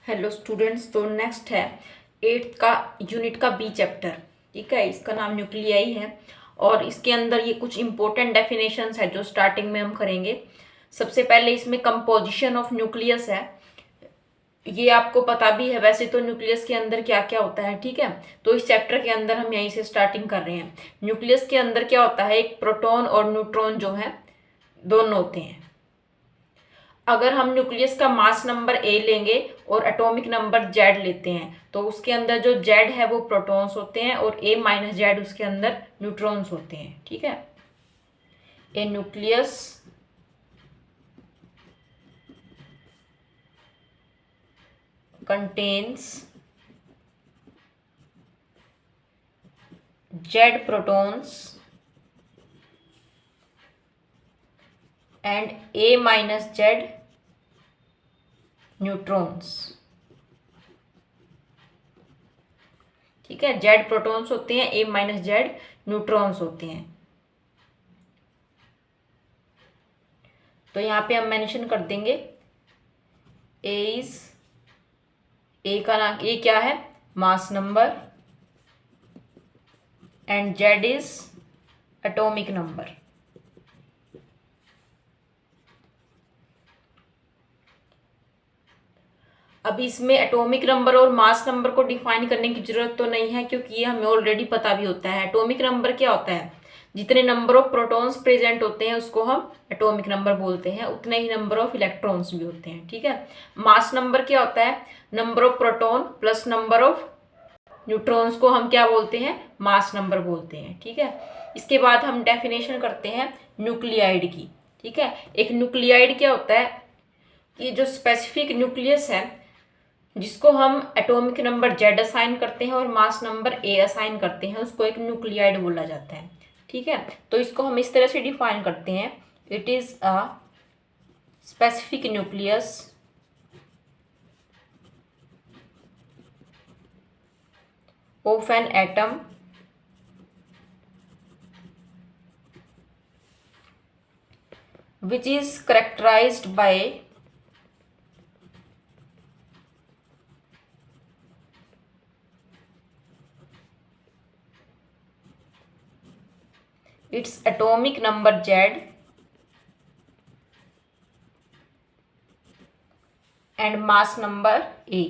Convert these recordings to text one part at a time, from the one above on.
Hello students, तो next है 8th का यूनिट का बी चैप्टर। ठीक है, इसका नाम न्यूक्लियाई है और इसके अंदर ये कुछ इंपॉर्टेंट डेफिनेशंस है जो स्टार्टिंग में हम करेंगे। सबसे पहले इसमें कंपोजिशन ऑफ न्यूक्लियस है। ये आपको पता भी है वैसे तो न्यूक्लियस के अंदर क्या क्या होता है। ठीक है, तो इस चैप्टर के अंदर हम यहीं से स्टार्टिंग कर रहे हैं। न्यूक्लियस के अंदर क्या होता है, एक प्रोटॉन और न्यूट्रॉन जो है दोनों होते हैं। अगर हम न्यूक्लियस का मास नंबर ए लेंगे और एटॉमिक नंबर जेड लेते हैं तो उसके अंदर जो जेड है वो प्रोटॉन्स होते हैं और ए माइनस जेड उसके अंदर न्यूट्रॉन्स होते हैं। ठीक है, a nucleus contains Z protons and A minus Z neutrons. ठीक है, जेड प्रोटॉन्स होते हैं, ए माइनस जेड न्यूट्रॉन्स होते हैं। तो यहाँ पे हम मेंशन कर देंगे ए का नाम, ए क्या है, mass number and Z is atomic number. अब इसमें एटॉमिक नंबर और मास नंबर को डिफाइन करने की जरूरत तो नहीं है क्योंकि ये हमें ऑलरेडी पता भी होता है। एटॉमिक नंबर क्या होता है, जितने नंबर ऑफ प्रोटॉन्स प्रेजेंट होते हैं उसको हम एटॉमिक नंबर बोलते हैं, उतने ही नंबर ऑफ इलेक्ट्रॉन्स भी होते हैं। ठीक है, मास नंबर क्या होता है, number of proton plus number of neutrons को हम क्या बोलते हैं, मास नंबर बोलते हैं। ठीक है, इसके बाद हम डेफिनेशन करते हैं न्यूक्लियाइड की। ठीक है, एक न्यूक्लियाइड क्या होता है कि जो स्पेसिफिक न्यूक्लियस है जिसको हम एटॉमिक नंबर जेड असाइन करते हैं और मास नंबर ए असाइन करते हैं उसको एक न्यूक्लियाइड बोला जाता है। ठीक है, तो इसको हम इस तरह से डिफाइन करते हैं, it is a specific nucleus of an atom which is characterized by its atomic number Z and mass number A।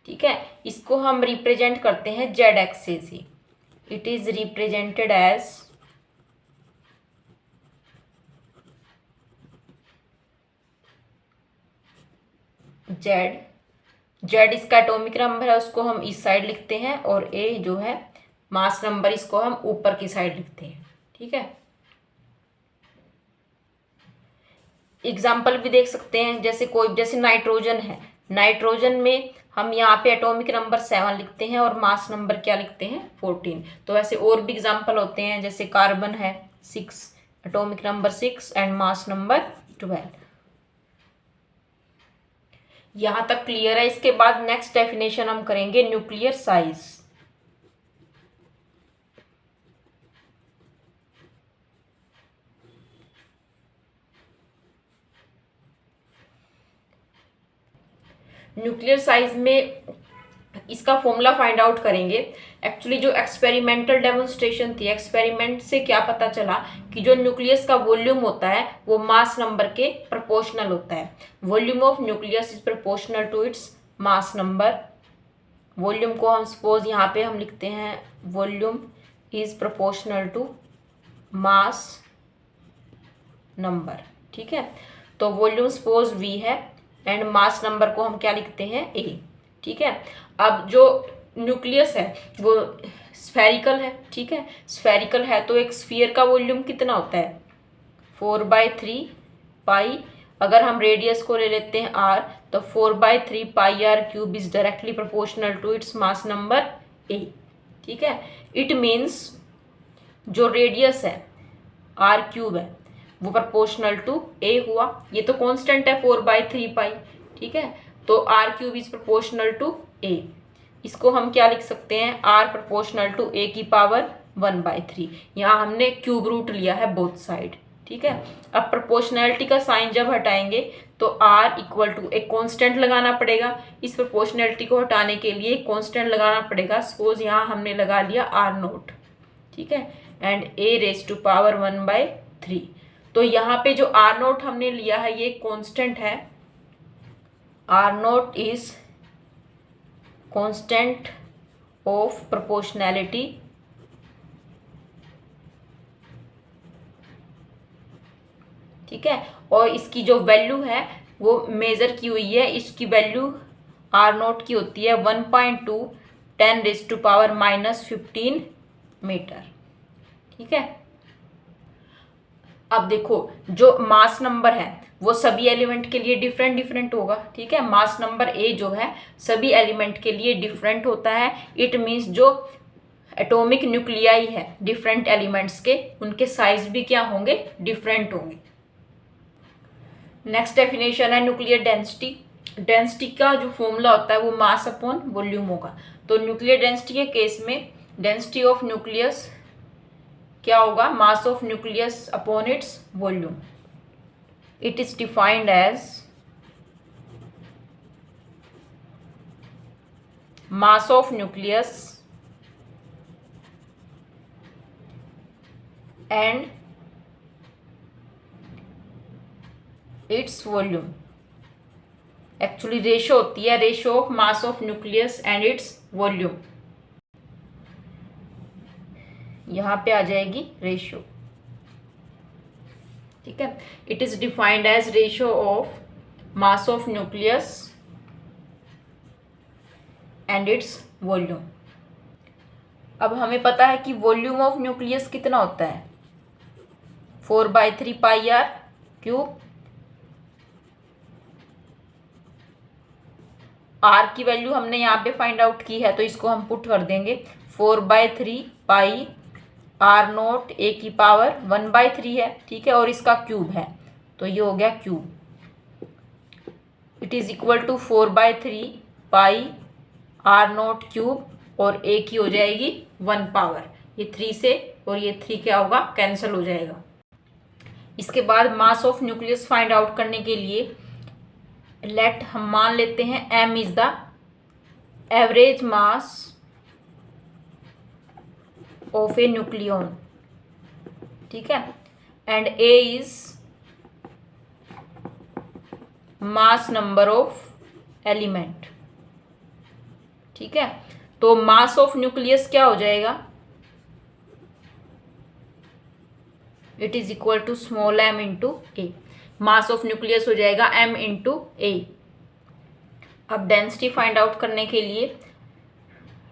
ठीक है, इसको हम रिप्रेजेंट करते हैं जेड एक्सिस से। It is represented as Z. Z इसका एटॉमिक नंबर है, उसको हम इस साइड लिखते हैं और ए जो है मास नंबर, इसको हम ऊपर की साइड लिखते हैं। ठीक है, एग्जाम्पल भी देख सकते हैं, जैसे नाइट्रोजन है, नाइट्रोजन में हम यहाँ पे एटॉमिक नंबर 7 लिखते हैं और मास नंबर क्या लिखते हैं, 14। तो ऐसे और भी एग्जाम्पल होते हैं, जैसे कार्बन है 6, atomic number 6 and mass number 12। यहाँ तक क्लियर है। इसके बाद नेक्स्ट डेफिनेशन हम करेंगे न्यूक्लियर साइज। न्यूक्लियर साइज में इसका फॉर्मूला फाइंड आउट करेंगे। एक्चुअली जो एक्सपेरिमेंटल डेमोन्स्ट्रेशन थी, एक्सपेरिमेंट से क्या पता चला कि जो न्यूक्लियस का वॉल्यूम होता है वो मास नंबर के प्रोपोर्शनल होता है। Volume of nucleus is proportional to its mass number. Volume को हम सपोज यहाँ पे हम लिखते हैं, volume is proportional to mass number. ठीक है, तो वॉल्यूम सपोज V है एंड मास नंबर को हम क्या लिखते हैं, A। ठीक है, अब जो न्यूक्लियस है वो स्फेरिकल है। ठीक है, स्फेरिकल है तो एक स्फीयर का वॉल्यूम कितना होता है, 4/3 पाई। अगर हम रेडियस को ले लेते हैं R, तो 4/3 pi r³ is directly proportional to its mass number A। ठीक है, इट मीन्स जो रेडियस है r³ है वो प्रोपोर्शनल टू A हुआ। ये तो कांस्टेंट है 4/3 पाई। ठीक है, तो r³ is proportional to A। इसको हम क्या लिख सकते हैं, r प्रोपोर्शनल टू A की पावर 1/3। यहाँ हमने क्यूब रूट लिया है बोथ साइड। ठीक है। अब प्रोपोर्शनैलिटी का साइन जब हटाएंगे तो R इक्वल टू एक कांस्टेंट लगाना पड़ेगा। इस प्रोपोर्शनैलिटी को हटाने के लिए कांस्टेंट लगाना पड़ेगा। सपोज यहाँ हमने लगा लिया R0, ठीक है, एंड a⁻⁴। तो यहाँ पे जो R0 हमने लिया है ये कांस्टेंट है। R0 is constant of proportionality, ठीक है। और इसकी जो वैल्यू है वो मेजर की हुई है। इसकी वैल्यू R0 की होती है 1.2 10⁻⁻15 मीटर, ठीक है। अब देखो जो मास नंबर है वो सभी एलिमेंट के लिए डिफरेंट होगा, ठीक है। मास नंबर A जो है सभी एलिमेंट के लिए डिफरेंट होता है। इट मीन्स जो एटॉमिक न्यूक्लियाई है डिफरेंट एलिमेंट्स के, उनके साइज भी क्या होंगे, डिफरेंट होंगे। नेक्स्ट डेफिनेशन है न्यूक्लियर डेंसिटी। डेंसिटी का जो फॉर्मूला होता है वो मास अपॉन वॉल्यूम होगा। तो न्यूक्लियर डेंसिटी के केस में डेंसिटी ऑफ न्यूक्लियस क्या होगा, mass of nucleus upon its volume. It is defined as mass of nucleus and its volume. Actually ratio होती है, ratio of mass of nucleus and its volume. यहां पे आ जाएगी रेशो, ठीक है। It is defined as ratio of mass of nucleus and its volume. अब हमें पता है कि वॉल्यूम ऑफ न्यूक्लियस कितना होता है, 4/3 πr³। R की वैल्यू हमने यहाँ पे फाइंड आउट की है तो इसको हम पुट कर देंगे 4/3 πr0 a⁻⁴ है, ठीक है, और इसका क्यूब है तो ये हो गया cube. It is equal to 4/3 πr0³ और a की हो जाएगी 1 पावर। ये 3 से और ये 3 क्या होगा, कैंसिल हो जाएगा। इसके बाद mass of nucleus find out करने के लिए लेट हम मान लेते हैं m is the average mass of a nucleon, ठीक है, and a is mass number of element, ठीक है। तो मास ऑफ न्यूक्लियस क्या हो जाएगा, it is equal to small m into A. Mass of nucleus हो जाएगा m इंटू ए। अब डेंसिटी फाइंड आउट करने के लिए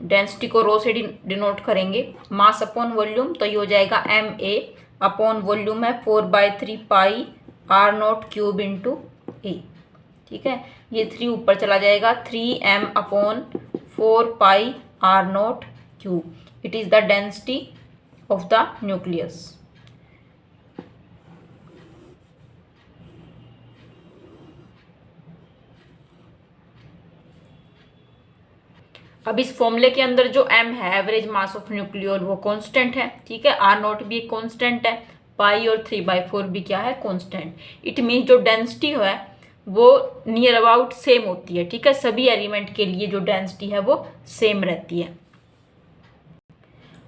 डेंसिटी को रो से डिनोट करेंगे, मास अपॉन वॉल्यूम। तो ये हो जाएगा ma अपॉन वॉल्यूम है 4/3 πr0³ इंटू ए, ठीक है। ये 3 ऊपर चला जाएगा, 3m upon 4 πr0³। It is the density of the nucleus. अब इस फॉर्मूले के अंदर जो m है एवरेज मास ऑफ न्यूक्लियर वो कांस्टेंट है, ठीक है। R0 भी एक कांस्टेंट है, पाई और 3/4 भी क्या है, कांस्टेंट। इट मीन जो डेंसिटी है वो नियर अबाउट सेम होती है, ठीक है। सभी एलिमेंट के लिए जो डेंसिटी है वो सेम रहती है।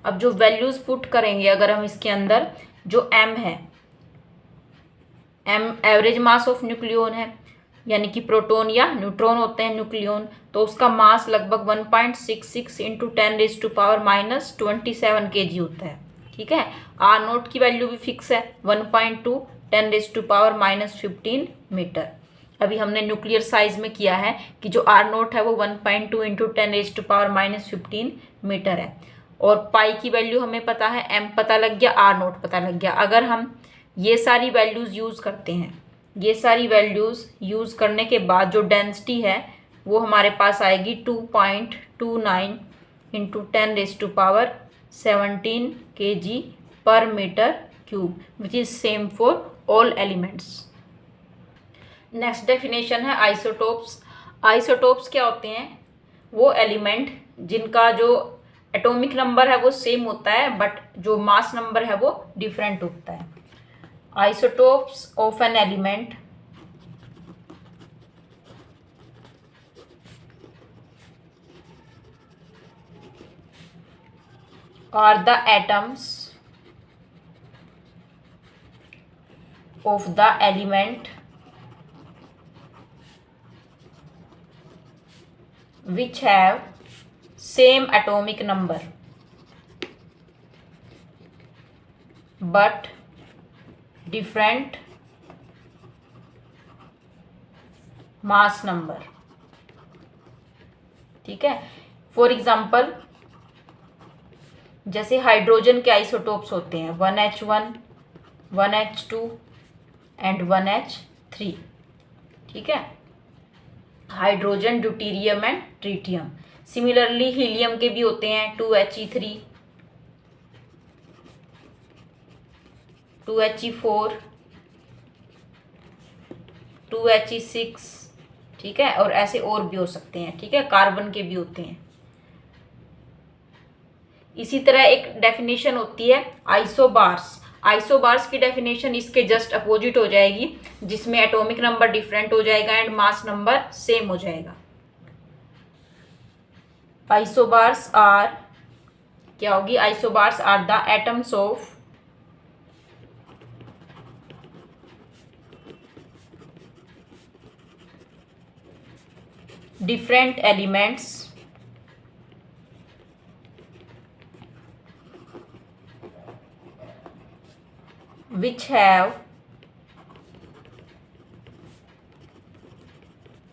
अब जो वैल्यूज पुट करेंगे अगर हम इसके अंदर, जो m है, m average mass of nucleon है, यानी कि प्रोटॉन या न्यूट्रॉन होते हैं न्यूक्लियन, तो उसका मास लगभग 1.66 इंटू 10⁻⁻27 kg होता है, ठीक है। R0 की वैल्यू भी फिक्स है 1.2 10⁻⁻15 मीटर। अभी हमने न्यूक्लियर साइज में किया है कि जो R0 है वो 1.2 इंटू 10⁻⁻15 मीटर है। और पाई की वैल्यू हमें पता है, m पता लग गया, R0 पता लग गया। अगर हम ये सारी वैल्यूज़ यूज़ करते हैं, ये सारी वैल्यूज़ यूज़ करने के बाद जो डेंसिटी है वो हमारे पास आएगी 2.29 इंटू 10⁻17 kg पर metre cube, which is same for all elements. Next definition है आइसोटोप्स। आइसोटोप्स क्या होते हैं, वो एलिमेंट जिनका जो एटॉमिक नंबर है वो सेम होता है बट जो मास नंबर है वो डिफरेंट होता है। isotopes of an element are the atoms of the element which have same atomic number but different mass number. ठीक है, फॉर एग्जाम्पल जैसे हाइड्रोजन के आइसोटोप्स होते हैं 1H1, 1H2 एंड 1H3। ठीक है, hydrogen, deuterium and tritium. Similarly helium के भी होते हैं 2He3, 2He4, 2He6। ठीक है, और ऐसे और भी हो सकते हैं। ठीक है, कार्बन के भी होते हैं। इसी तरह एक डेफिनेशन होती है आइसोबार्स। आइसोबार्स की डेफिनेशन इसके जस्ट अपोजिट हो जाएगी, जिसमें एटॉमिक नंबर डिफरेंट हो जाएगा एंड मास नंबर सेम हो जाएगा। आइसोबार्स आर क्या होगी? Isobars are the atoms of different elements which have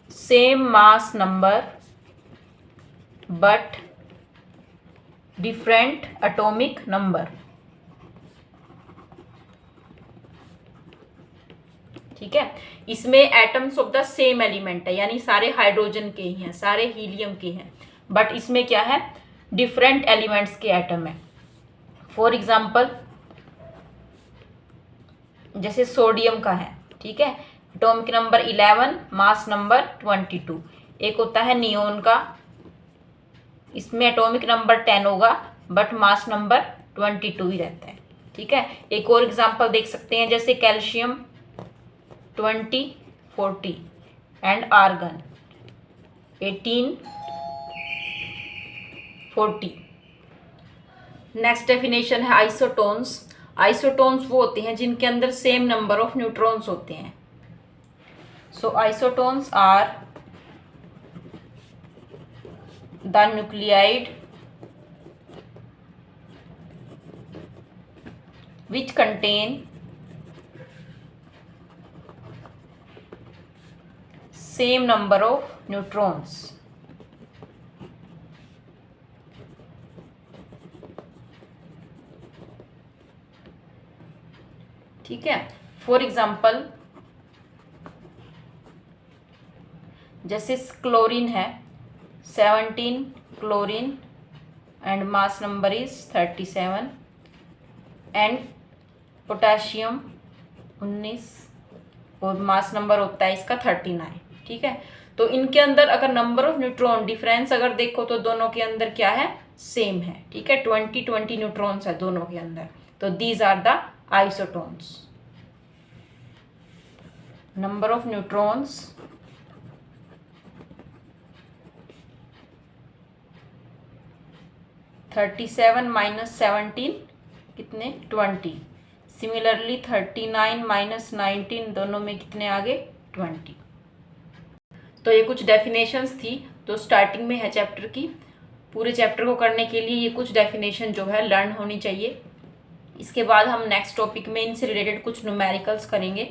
same mass number but different atomic number। ठीक है, इसमें atoms of the same element है, यानी सारे हाइड्रोजन के ही हैं, सारे हीलियम के हैं, बट इसमें क्या है? डिफरेंट एलिमेंट्स के एटम है। फॉर एग्जाम्पल जैसे सोडियम का है। ठीक है, एटॉमिक नंबर 11, मास नंबर 22। एक होता है नियोन का, इसमें एटॉमिक नंबर 10 होगा बट मास नंबर 22 ही रहता है। ठीक है, एक और एग्जाम्पल देख सकते हैं जैसे calcium 20, 40 and argon 18, 40। Next definition है आइसोटोन्स। आइसोटोन्स वो होते हैं जिनके अंदर सेम नंबर ऑफ न्यूट्रॉन्स होते हैं। So isotones are the nuclide which contain same number of neutrons। ठीक है, फॉर एग्जाम्पल जैसे क्लोरीन है 17 chlorine and mass number is 37 and potassium 19 और मास नंबर होता है इसका 39। ठीक है, तो इनके अंदर अगर नंबर ऑफ न्यूट्रॉन डिफरेंस अगर देखो तो दोनों के अंदर क्या है? सेम है। ठीक है, 20 न्यूट्रॉन्स है दोनों के अंदर। तो these are the isotones. Number of neutrons 37 minus 17 कितने? 20। सिमिलरली 39 माइनस 19 दोनों में कितने आ गए? 20। तो ये कुछ डेफिनेशंस थी तो स्टार्टिंग में है चैप्टर की। पूरे चैप्टर को करने के लिए ये कुछ डेफिनेशन जो है लर्न होनी चाहिए। इसके बाद हम नेक्स्ट टॉपिक में इनसे रिलेटेड कुछ न्यूमेरिकल्स करेंगे।